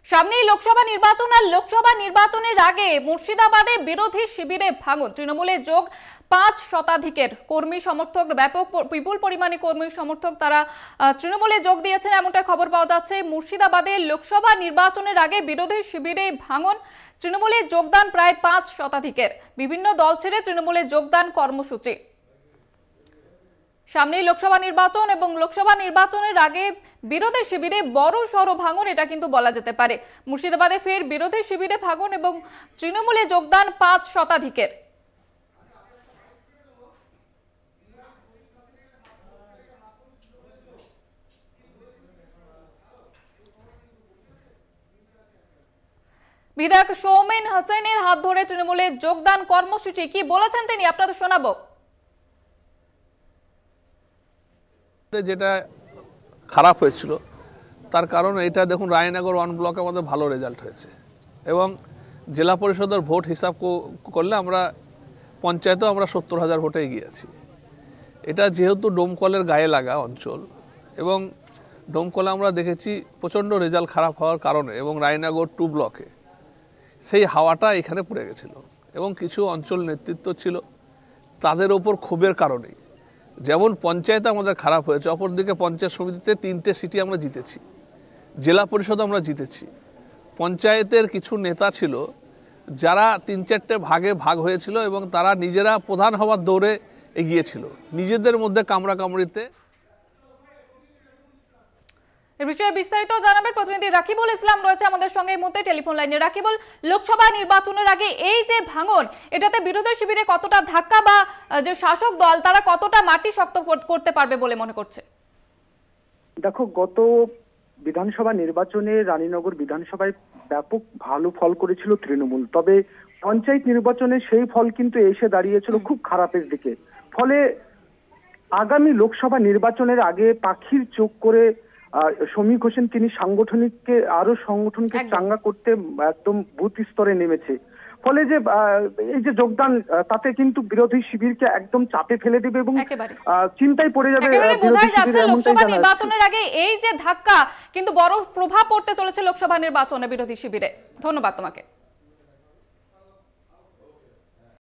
সামনেই লোকসভা নির্বাচন আর লোকসভা নির্বাচনের আগে মুর্শিদাবাদে বিরোধী শিবিরে ভাঙন। তৃণমূলে যোগ ৫ শতাধিকের কর্মী সমর্থক, ব্যাপক বিপুল পরিমাণে কর্মী সমর্থক তারা তৃণমূলে যোগ দিয়েছেন এমনটা খবর পাওয়া যাচ্ছে। মুর্শিদাবাদে লোকসভা নির্বাচনের আগে বিরোধী শিবিরে ভাঙন, তৃণমূলে যোগদান প্রায় ৫ শতাধিকের। বিভিন্ন দল ছেড়ে তৃণমূলে যোগদান কর্মসূচি। সামনেই লোকসভা নির্বাচন এবং লোকসভা নির্বাচনের আগে বিরোধী শিবিরে বড় সড় ভাঙন, এটা কিন্তু বলা যেতে পারে। মুর্শিদাবাদে ফের বিরোধী শিবিরে ভাঙন এবং তৃণমূলে যোগদান ৫ শতাধিকের। বিধায়ক সৌমেন হোসেনের হাত ধরে তৃণমূলে যোগদান কর্মসূচি, কি বলেছেন তিনি আপনাদের শোনাবো। যেটা খারাপ হয়েছিল তার কারণ এটা দেখুন, রায়নগর 1 ব্লকে আমাদের ভালো রেজাল্ট হয়েছে এবং জেলা পরিষদের ভোট হিসাব করলে আমরা পঞ্চায়েতেও আমরা ৭০,০০০ ভোটে এগিয়ে আছি। এটা যেহেতু ডোমকলের গায়ে লাগা অঞ্চল এবং ডোমকলে আমরা দেখেছি প্রচণ্ড রেজাল্ট খারাপ হওয়ার কারণে এবং রায়নগর 2 ব্লকে সেই হাওয়াটা এখানে পড়ে গেছিল এবং কিছু অঞ্চল নেতৃত্ব ছিল তাদের ওপর ক্ষোভের কারণেই, যেমন পঞ্চায়েতে আমাদের খারাপ হয়েছে, অপরদিকে পঞ্চায়েত সমিতিতে 3টে সিটি আমরা জিতেছি, জেলা পরিষদ আমরা জিতেছি। পঞ্চায়েতের কিছু নেতা ছিল যারা 3-4টে ভাগে ভাগ হয়েছিল এবং তারা নিজেরা প্রধান হওয়ার দৌড়ে এগিয়েছিল, নিজেদের মধ্যে কামড়াকামড়িতে। এই বিষয়ে বিস্তারিত জানাবেন প্রতিনিধি রাকিবুল ইসলাম রয়েছে আমাদের সঙ্গে এই মুহূর্তে টেলিফোন লাইনে। রাকিবুল, লোকসভা নির্বাচনের আগে এই যে ভাঙন, এটাতে বিরোধী শিবিরে কতটা ধাক্কা বা যে শাসক দল তারা কতটা মাটি শক্ত করতে পারবে বলে মনে করছে? দেখো, গত বিধানসভা নির্বাচনে রানীনগর বিধানসভায় ব্যাপক ভালো ফল করেছিল তৃণমূল, তবে পঞ্চায়েত নির্বাচনে সেই ফল কিন্তু এসে দাঁড়িয়েছিল খুব খারাপের দিকে। ফলে আগামী লোকসভা নির্বাচনের আগে পাখির চোখ করে সমীক হোসেন তিনি সংগঠনকে চাঙ্গা করতে একদম বুথ স্তরে নেমেছে। ফলে যে এই যে যোগদান, তাতে কিন্তু বিরোধী শিবিরকে একদম চাপে ফেলে দেবে এবং চিন্তায় পড়ে যাবে। বোঝাই যাচ্ছে লোকসভা নির্বাচনের আগে এই যে ধাক্কা, কিন্তু বড় প্রভাব পড়তে চলেছে লোকসভা নির্বাচনে বিরোধী শিবিরে। ধন্যবাদ তোমাকে।